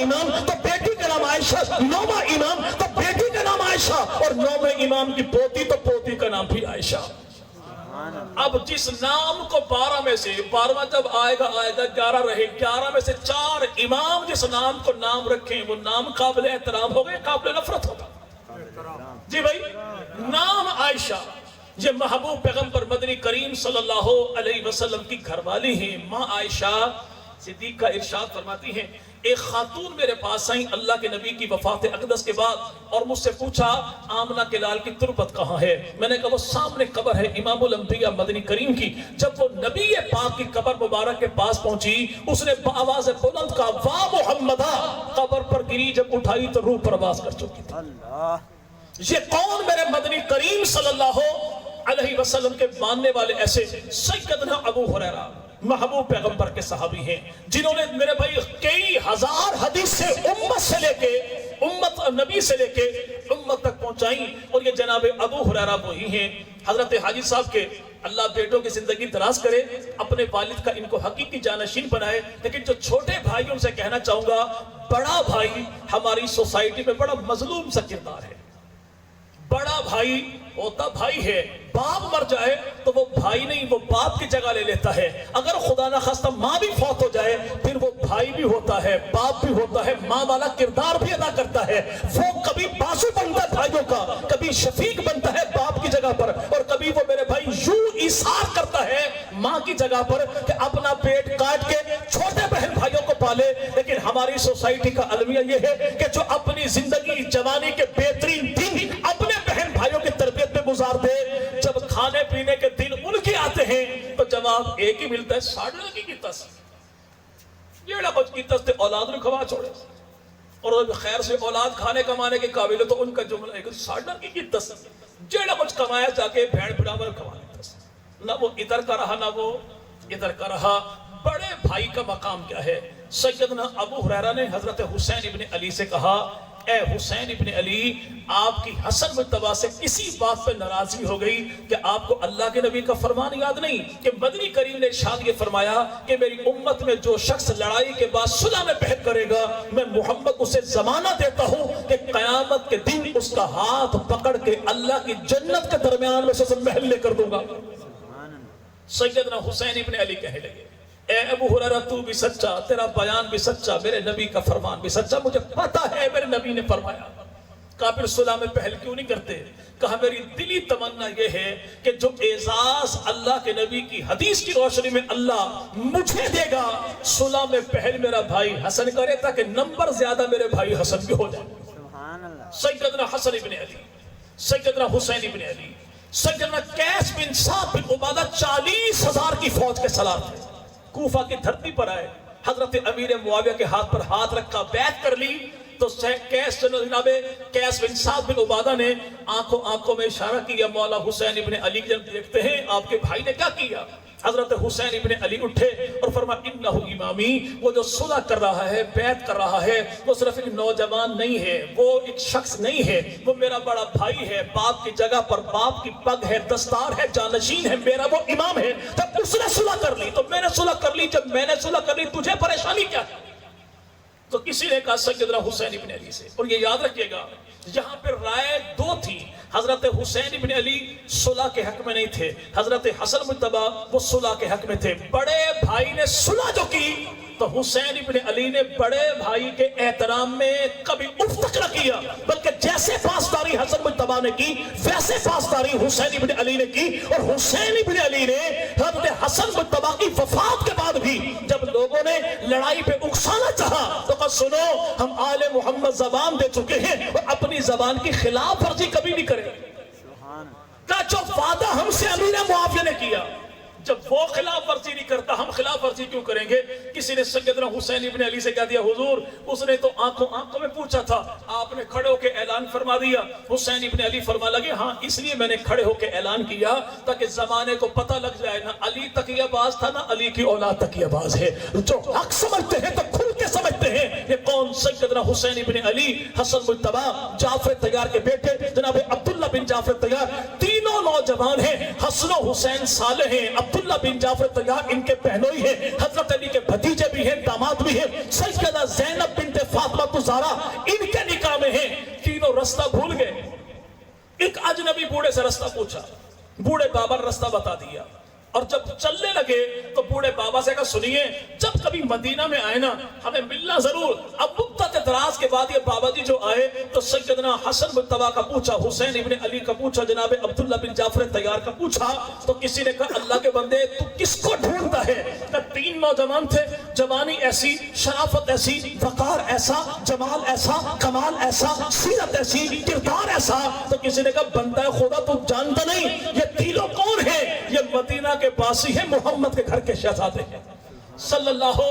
امام تو بیٹی کا نام عائشہ، 9واں امام تو بیٹی کا نام عائشہ، اور 9ویں امام کی پوتی تو پوتی کا نام بھی عائشہ۔ اب جس نام کو 12 میں سے 12واں جب آئے گا 11 رہے، 11 میں سے 4 امام جس نام کو نام رکھیں وہ نام قابل احترام ہو گئے، قابل نفرت ہوگا؟ جی بھائی، نام عائشہ، یہ محبوب پیغمبر مدنی کریم صلی اللہ علیہ وسلم کی گھر والی ہیں۔ ماں عائشہ صدیقہ ارشاد فرماتی ہیں، ایک خاتون میرے پاس آئیں اللہ کے نبی کی وفات اقدس کے بعد، اور مجھ سے پوچھا آمنہ کے لال کی تربت کہاں ہے؟ میں نے کہا وہ سامنے قبر ہے امام الانبیاء مدنی کریم کی۔ جب وہ نبی پاک کی قبر مبارک کے پاس پہنچی، اس نے بآواز بلند کہا واہ محمدہ، قبر پر گری، جب اٹھائی تو روح پرواز کر چکی تھی۔ یہ کون؟ میرے مدنی کریم صلی اللہ علیہ وسلم کے ماننے والے ایسے سیدنا ابو ہریرہ محبوب پیغمبر کے صحابی ہیں، جنہوں نے میرے بھائی کئی ہزار حدیث سے امت سے لے کے امت نبی سے لے کے امت تک پہنچائیں، اور یہ جناب ابو ہریرہ وہی ہیں حضرت حاجی صاحب کے اللہ بیٹوں کی زندگی دراز کرے، اپنے والد کا ان کو حقیقی جانشین بنائے۔ لیکن جو چھوٹے بھائی ان سے کہنا چاہوں گا، بڑا بھائی ہماری سوسائٹی میں بڑا مظلوم سا کردار ہے۔ بڑا بھائی ہوتا بھائی ہے، باپ مر جائے تو وہ بھائی نہیں، وہ باپ کی جگہ لے لیتا ہے۔ اگر خدا نہ خواستہ ماں بھی فوت ہو جائے پھر وہ بھائی بھی ہوتا ہے، باپ بھی ہوتا ہے، ماں والا کردار بھی ادا کرتا ہے۔ وہ کبھی بازو بنتا ہے بھائیوں کا، کبھی شفیق بنتا ہے باپ کی جگہ پر، اور کبھی وہ میرے بھائی یوں ایثار کرتا ہے ماں کی جگہ پر کہ اپنا پیٹ کاٹ کے چھوٹے بہن بھائیوں کو پالے۔ لیکن ہماری سوسائٹی کا المیہ یہ ہے کہ جو اپنی زندگی جوانی کے بہترین دن اپنے بہن بھائیوں کی تربیت میں گزار دے، جب کھانے پینے کے دن ان کے آتے ہیں تو جواب ایک ہی ملتا ہے، ساڑھے لگی کی تس جیڑا کچھ کی تس تے اولاد نے کھوا چھوڑے، اور خیر سے اولاد کھانے کمانے کے قابل ہے تو ان کا جملہ ہے کہ ساڑھے لگی کی تس جیڑا کچھ کمایا جا کے بھیڑ بھڑاور کھوانے تس، نہ وہ ادھر کا رہا نہ وہ ادھر کا رہا۔ بڑے بھائی کا مقام کیا ہے؟ سیدنا ابو ہریرہ نے حضرت حسین ابن علی سے کہا، اے حسین ابن علی، آپ کی حسن مجتبیٰ سے کسی بات پہ ناراضی ہو گئی کہ آپ کو اللہ کے نبی کا فرمان یاد نہیں کہ مدنی کریم نے ارشاد یہ فرمایا کہ میری امت میں جو شخص لڑائی کے بعد صلح میں بحث کرے گا، میں محمد اسے زمانہ دیتا ہوں کہ قیامت کے دن اس کا ہاتھ پکڑ کے اللہ کی جنت کے درمیان میں سے محل لے کر دوں گا۔ سیدنا حسین ابن علی کہنے لگے، اے ابو ہریرہ تو بھی سچا، تیرا بیان بھی سچا، میرے نبی کا فرمان بھی سچا، مجھے پتا ہے میرے نبی نے فرمایا۔ کہا پھر صلح میں پہل کیوں نہیں کرتے؟ کہا میری دلی تمنا یہ ہے کہ جو اعزاز اللہ کے نبی کی حدیث کی روشنی میں اللہ مجھے دے گا، صلح میں پہل میرا بھائی حسن کرے تاکہ نمبر زیادہ میرے بھائی حسن بھی ہو جائے۔ سیدنا حسن ابن علی، سیدنا حسین ابن علی، سیدنا قیس بن سعد بن عبادہ 40,000 کی فوج کے سالار تھے، کوفہ کی دھرتی پر آئے، حضرت امیر معاویہ کے ہاتھ پر ہاتھ رکھا، بیعت کر لی، تو جناب قیس بن سعد بن عبادہ نے آنکھوں میں اشارہ کیا، مولا حسین ابن علی جب دیکھتے ہیں آپ کے بھائی نے کیا کیا؟ حضرت حسین ابن علی اٹھے اور فرمایا انہ امامی، وہ جو صلح کر رہا ہے، بیعت کر رہا ہے، وہ صرف ایک نوجوان نہیں ہے، وہ ایک شخص نہیں ہے، وہ میرا بڑا بھائی ہے، باپ کی جگہ پر باپ کی پگ ہے، دستار ہے، جانشین ہے، میرا وہ امام ہے۔ جب اس نے صلح کر لی تو میں نے صلح کر لی، جب میں نے صلح کر لی تجھے پریشانی کیا ہے؟ تو کسی نے کہا سیدنا حسین ابن علی سے۔ اور یہ یاد رکھیے گا یہاں پر رائے دو تھی، حضرت حسین ابن علی صلح کے حق میں نہیں تھے، حضرت حسن مجتبیٰ وہ صلح کے حق میں تھے۔ بڑے بھائی نے صلح جو کی تو حسین ابن علی نے بڑے بھائی کے احترام میں کبھی اف تک نہ کیا، بلکہ جیسے پاسداری حسن مجتبیٰ نے کی ویسے پاسداری حسین ابن علی نے کی۔ اور حسین ابن علی نے حضرت حسن مجتبیٰ کی وفات کے بعد بھی جب لوگوں نے لڑائی پہ اکسانا چاہا تو کہا سنو، ہم آل محمد زبان دے چکے ہیں اور اپنی زبان کی خلاف ورزی کبھی نہیں کریں۔ کہا جو وعدہ ہم سے امیر معاویہ نے کیا، جب وہ خلاف ورزی نہیں کرتا ہم خلاف ورزی کیوں کریں گے؟ کسی نے سیدنا حسین ابن علی سے کہہ دیا حضور اس نے تو آنکھوں میں پوچھا تھا، آپ نے کھڑے ہو کے اعلان فرما دیا۔ حسین ابن علی فرما لگے ہاں اس لیے میں نے کھڑے ہو کے اعلان کیا تاکہ زمانے کو پتہ لگ جائے نہ علی تقیہ باز تھا نہ علی کی اولاد تقیہ باز ہے۔ جو حق سمجھتے ہیں تو کھل کے سمجھتے ہوتے ہیں یہ کون؟ سیدنا حسین ابن علی حسن مجتبی جعفر طیار کے بیٹے جناب عبداللہ بن جعفر طیار، تینوں نوجوان ہیں، حسن و حسین صالح ہیں، عبداللہ بن جعفر طیار ان کے بہنوئی ہیں، حضرت علی کے بھتیجے بھی ہیں، داماد بھی ہیں، سیدہ زینب بنت فاطمہ الزہرا ان کے نکاح میں ہیں۔ تینوں رستہ بھول گئے، ایک اجنبی بوڑھے سے رستہ پوچھا، بوڑھے بابا نے رستہ بتا دیا، اور جب چلنے لگے تو بوڑھے بابا سے کہا سنیے جب کبھی مدینہ میں آئے نا ہمیں ملنا ضرور۔ اب مدت دراز کے بعد یہ بابا جی جو آئے تو سیدنا حسن مجتبی کا پوچھا، حسین ابن علی کا پوچھا، جناب عبداللہ بن جعفر طیار کا پوچھا، تو کسی نے کہا اللہ کے بندے تو کس کو ڈھونڈتا ہے؟ کہ تین نوجوان تھے، جوانی ایسی، شرافت ایسی، وقار ایسا، جمال ایسا، کمال ایسا، سیرت ایسی، کردار ایسا، تو کسی نے کہا بندہ خدا تو جانتا نہیں یہ تینوں کون ہیں؟ یہ مدینہ کے باسی ہیں، محمد کے گھر کے شہزادے ہیں صلی اللہ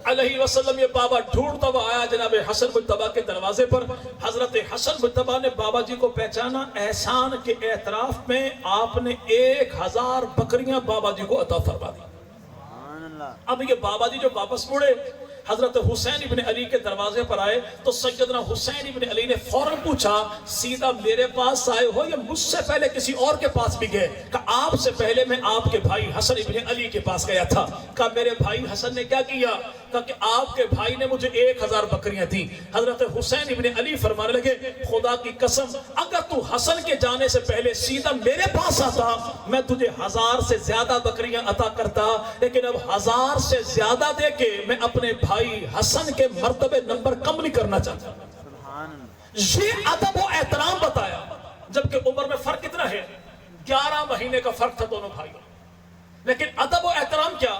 علیہ وسلم۔ یہ بابا ڈھونڈتا ہوا آیا جناب حسن مجتبی کے دروازے پر۔ حضرت حسن مجتبی نے بابا جی کو پہچانا، احسان کے اعتراف میں آپ نے 1000 بکریاں بابا جی کو عطا فرما دی۔ اب یہ بابا جی جو واپس مڑے حضرت حسین ابن علی کے دروازے پر آئے تو سیدنا حسین ابن علی نے فوراً پوچھا سیدھا میرے پاس آئے ہو یا مجھ سے پہلے کسی اور کے پاس بھی گئے؟ کہ آپ سے پہلے میں آپ کے بھائی حسن ابن علی کے پاس گیا تھا۔ کہ میرے بھائی حسن نے کیا کیا؟ کہ آپ کے بھائی نے مجھے 1000 بکریاں دی۔ حضرت حسین ابن علی فرمانے لگے خدا کی قسم اگر تو حسن کے جانے سے پہلے سیدھا میرے پاس آتا میں تجھے 1000 سے زیادہ بکریاں عطا کرتا، لیکن اب 1000 سے زیادہ دے کے میں اپنے بھائی حسن کے مرتبے نمبر کم نہیں کرنا چاہتا۔ یہ ادب و احترام بتایا، جبکہ عمر میں فرق کتنا ہے؟ 11 مہینے کا فرق تھا دونوں بھائیوں، لیکن ادب و احترام کیا؟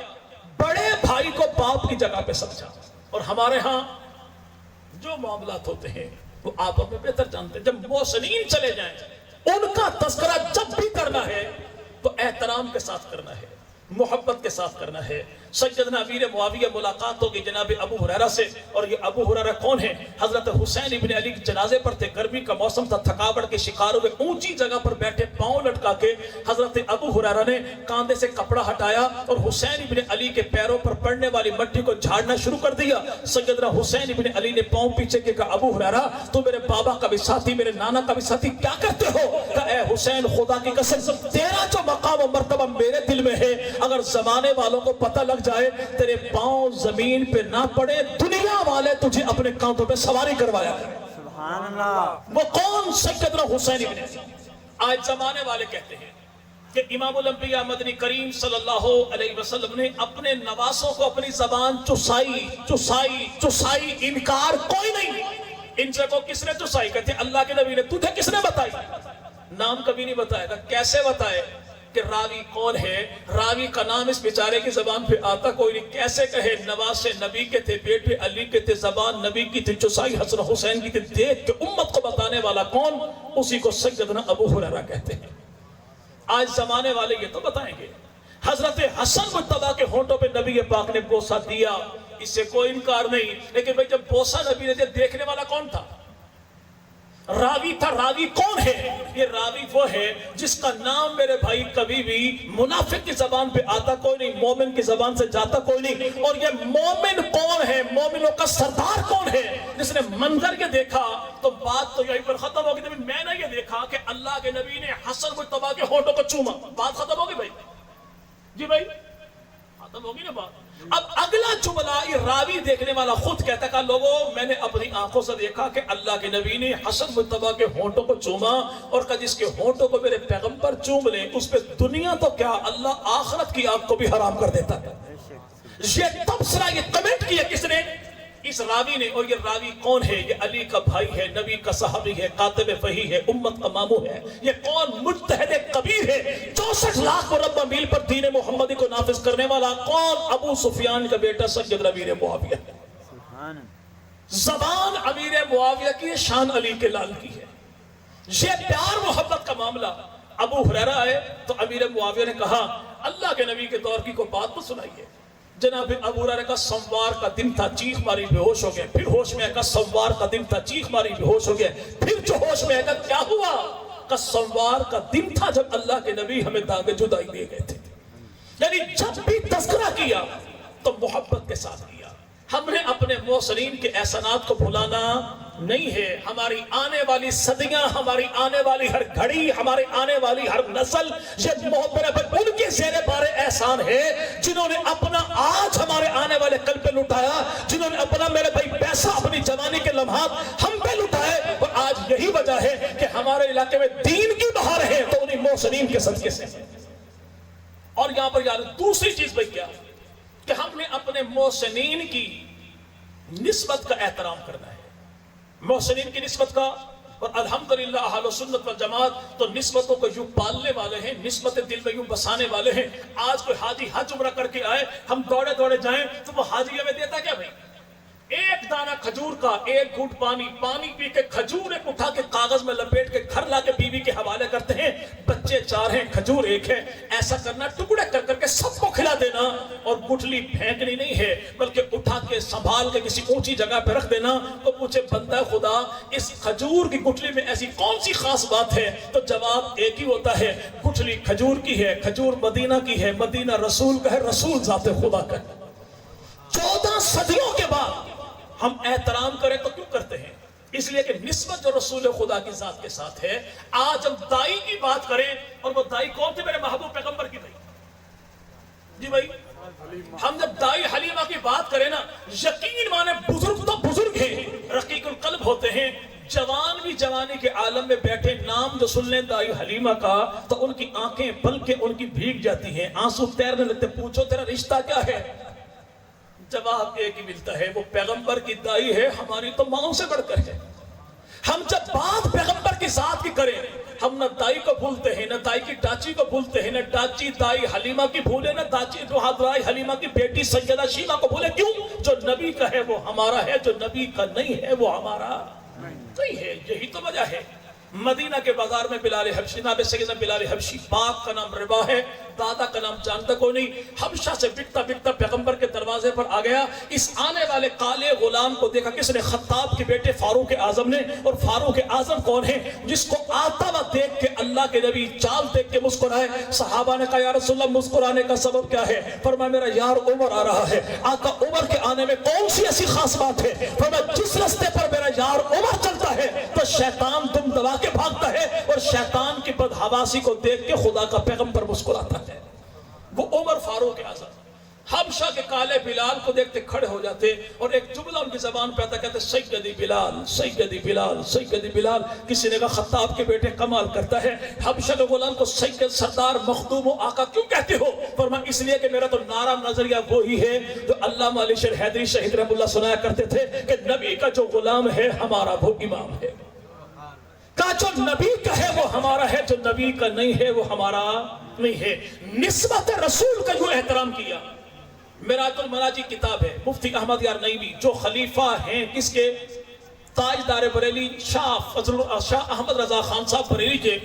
بڑے بھائی کو باپ کی جگہ پہ سمجھا۔ اور ہمارے ہاں جو معاملات ہوتے ہیں وہ آپ اپنے بہتر جانتے ہیں، جب محسنین چلے جائیں ان کا تذکرہ جب بھی کرنا ہے تو احترام کے ساتھ کرنا ہے، محبت کے ساتھ کرنا ہے۔ سیدنا امیر معاویہ ملاقات ہوگی جناب ابو ہریرہ سے، اور یہ ابو ہریرہ کون ہیں؟ حضرت حسین ابن علی کے جنازے پر تھے، گرمی کا موسم تھا، تھکاوٹ کے شکار ہوئے، اونچی جگہ پر بیٹھے پاؤں لٹکا کے حضرت ابو ہریرہ نے کاندھے سے کپڑا ہٹایا اور حسین ابن علی کے پیروں پر پڑنے والی مٹی کو جھاڑنا شروع کر دیا۔ سیدنا حسین ابن علی نے پاؤں پیچھے کے کہا ابو ہریرہ تو میرے بابا کا بھی ساتھی، میرے نانا کا بھی ساتھی، کیا کرتے ہو؟ کہ اے حسین خدا کی قسم تیرا جو مقام و مرتبہ میرے دل میں ہے اگر زمانے والوں کو پتہ لگ جائے تیرے پاؤں زمین پہ نہ پڑے دنیا والے تجھے اپنے کاندھوں پہ سواری کروایا کریں۔ سبحان اللہ۔ وہ کون؟ سیدنا حسین ابن علی۔ آج زمانے والے کہتے ہیں کہ امام الانبیاء مدنی کریم صلی اللہ علیہ وسلم نے اپنے نواسوں کو اپنی زبان چسائی، انکار کوئی نہیں۔ ان سے کو کس نے چسائی؟ کہتے ہیں اللہ کے نبی نے۔ تجھے کس نے بتائی؟ نام کبھی نہیں بتائے گا، کیسے بتائے کہ راوی کون ہے؟ راوی کا نام اس بیچارے کی زبان پہ آتا کوئی نہیں، کیسے کہے نواسے نبی کے تھے، بیٹے علی کے تھے، زبان نبی کی تھی، چسائی حسن حسین کی تھی، دیکھ کے امت کو بتانے والا کون؟ اسی کو سیدنا ابو ہریرہ کہتے ہیں۔ آج زمانے والے یہ تو بتائیں گے حضرت حسن مجتبی کے ہونٹوں پہ نبی پاک نے بوسہ دیا، اس سے کوئی انکار نہیں، لیکن بھئی جب بوسہ نبی نے دیا دیکھنے والا کون تھا؟ راوی تھا۔ راوی کون ہے؟ یہ راوی وہ ہے جس کا نام میرے بھائی کبھی بھی منافق کی زبان پہ آتا کوئی نہیں، مومن کی زبان سے جاتا کوئی نہیں۔ اور یہ مومن کون ہے؟ مومنوں کا سردار کون ہے؟ جس نے منظر کے دیکھا تو بات تو یہیں پر ختم ہوگی، جب میں نے یہ دیکھا کہ اللہ کے نبی نے حسن مجتبی کے ہونٹوں کو چوما، بات ختم ہوگی بھائی؟ جی بھائی ختم ہوگی نا بات؟ اب اگلا جملہ یہ راوی دیکھنے والا خود کہتا ہے کہ لوگوں میں نے اپنی آنکھوں سے دیکھا کہ اللہ کے نبی نے حسن مجتبی کے ہونٹوں کو چوما، اور کہ جس کے ہونٹوں کو میرے پیغمبر چوم لیں اس پہ دنیا تو کیا اللہ آخرت کی آگ کو بھی حرام کر دیتا ہے۔ یہ تبصرہ، یہ کمنٹ کیا کس نے؟ اس راوی نے۔ اور یہ راوی کون ہے؟ یہ علی کا بھائی ہے، نبی کا صحابی ہے، کاتب وحی ہے، امت کا ماموں ہے۔ یہ کون؟ مجتہد کبیر ہے، 64 لاکھ مربع میل پر دین محمدی کو نافذ کرنے والا کون؟ ابو سفیان کا بیٹا سیدنا امیر معاویہ۔ زبان امیر معاویہ کی، شان علی کے لال کی ہے۔ یہ پیار محبت کا معاملہ۔ ابو ہریرہ آئے تو امیر معاویہ نے کہا اللہ کے نبی کے دور کی کوئی بات تو سنائیے۔ جناب ابو ہریرہ کا سوموار کا دن تھا، چیخ ماری بے ہوش ہو گئے، پھر ہوش میں آئے کہ سوموار کا دن تھا، چیخ ماری بے ہوش ہو گئے، پھر جو ہوش میں آئے کہ کیا ہوا؟ کہ سوموار کا دن تھا جب اللہ کے نبی ہمیں داغ جدائی دیے گئے تھے۔ یعنی جب بھی تذکرہ کیا تو محبت کے ساتھ کیا، ہم نے اپنے محسنین کے احسانات کو بھلانا نہیں ہے. ہماری آنے والی صدیاں، ہماری آنے والی ہر گھڑی، ہماری آنے والی ہر نسل یہ محبت ان کے زیر بار احسان ہے جنہوں نے اپنا آج ہمارے آنے والے کل پہ لٹایا، جنہوں نے اپنا میرے بھائی پیسہ اپنی جوانی کے لمحات ہم پہ لٹائے. اور آج یہی وجہ ہے کہ ہمارے علاقے میں دین کی بہار ہے تو انہیں محسنین کے صدقے سے. اور یہاں پر یار دوسری چیز بھائی کیا کہ ہم نے اپنے محسنین کی نسبت کا احترام کرنا ہے، محسنین کی نسبت کا. اور الحمدللہ اہل سنت والجماعت تو نسبتوں کو یوں پالنے والے ہیں، نسبت دل میں یوں بسانے والے ہیں. آج کوئی حاجی حج عمرہ کر کے آئے، ہم دوڑے دوڑے جائیں تو وہ حاجی ہمیں دیتا کیا بھائی؟ ایک دانہ کھجور کا، ایک گھونٹ پانی پی کے کھجور ایک اٹھا کے کاغذ میں لپیٹ کے گھر لا کے بیوی کے حوالے کرتے ہیں. بچے 4 ہیں، کھجور 1 ہے. ایسا کرنا ٹکڑے کر کر کے سب کو کھلا دینا اور گٹھلی پھینکنی نہیں ہے بلکہ اٹھا کے سنبھال کے کسی اونچی جگہ پہ رکھ دینا. تو پوچھے بندہ خدا اس کھجور کی گٹھلی میں ایسی کون سی خاص بات ہے؟ تو جواب ایک ہی ہوتا ہے، گٹھلی کھجور کی ہے، کھجور مدینہ کی ہے، مدینہ رسول کا ہے، رسول ذات خدا کا ہے. 14 صدیوں کے بعد ہم احترام کریں تو کیوں کرتے ہیں؟ اس لیے کہ نسبت جو رسول خدا کی ذات کے ساتھ ہے. آج ہم دائی کی بات کریں، اور وہ دائی کون تھے؟ میرے محبوب پیغمبر کی. بھائی جی بھائی، ہم جب دائی حلیمہ کی بات کریں نا، یقین مانے بزرگ تو بزرگ ہیں، رقیق القلب ہوتے ہیں. جوان بھی جوانی کے عالم میں بیٹھے نام جو سن لیں دائی حلیمہ کا تو ان کی آنکھیں پلکیں ان کی بھیگ جاتی ہیں، آنسو تیرنے لگتے. پوچھو تیرا رشتہ کیا ہے؟ جواب ایک ہی ملتا ہے، وہ پیغمبر کی دائی ہے، ہماری تو ماں سے بڑھ کر ہے. ہم جب بات پیغمبر کی ذات کی کریں، ہم نہ دائی کو بھولتے ہیں، نہ دائی کی ڈاچی کو بھولتے ہیں، نہ ڈاچی دائی حلیمہ کی بھولے، نہ داچی دائی حلیمہ کی بیٹی سیدہ شیمہ کو بھولے. کیوں؟ جو نبی کا ہے وہ ہمارا ہے، جو نبی کا نہیں ہے وہ ہمارا نہیں ہے. یہی تو وجہ ہے. مدینہ کے بازار میں بلال حبشی، جناب سیدنا بلال حبشی، باپ کا نام ربا ہے، دادا کا نام جانتا کوئی نہیں. حبشہ سے بکتا بکتا پیغمبر کے دروازے پر آ گیا. اس آنے والے کالے غلام کو دیکھا کس نے؟ خطاب کے بیٹے فاروق اعظم نے. اور فاروق اعظم کون ہے؟ جس کو آتا ہوا دیکھ کے اللہ کے نبی چال دیکھ کے مسکرائے. صحابہ نے کہا یا رسول اللہ مسکرانے کا سبب کیا ہے؟ فرمایا میرا یار عمر آ رہا ہے. آقا عمر کے آنے میں کون سی ایسی خاص بات ہے؟ فرمایا جس راستے پر میرا یار عمر چلتا ہے تو شیطان دم دبا کے بھاگتا ہے، اور شیطان کی بدحواسی کو دیکھ کے خدا کا پیغمبر مسکراتا ہے. وہ عمر فاروق اعظم. حبشہ کے کالے بلال کو دیکھتے کھڑے ہو جاتے اور ایک جملہ ان کی زبان پہ آتا، کہتے سیدی بلال، سیدی بلال، سیدی بلال. کسی نے کہا خطاب کے بیٹے کمال کرتا ہے، حبشہ کے غلام کو سید، سردار، مخدوم و آقا کیوں کہتے ہو؟ فرمایا اس لیے کہ میرا تو نعرہ نظریہ وہی ہے جو علامہ علی شیر حیدری شہید رحمہ اللہ سنایا کرتے تھے کہ نبی کا جو غلام ہے ہمارا وہ امام ہے. کا جو نبی کا ہے وہ ہمارا ہے، جو نبی کا نہیں ہے وہ ہمارا نہیں ہے. نسبت رسول کا جو احترام کیا. میراث المناجی کتاب ہے، مفتی احمد یار نعیمی جو خلیفہ ہیں کس کے؟ تاجدار بریلی شاہ احمد رضا خان صاحب بریلی کے.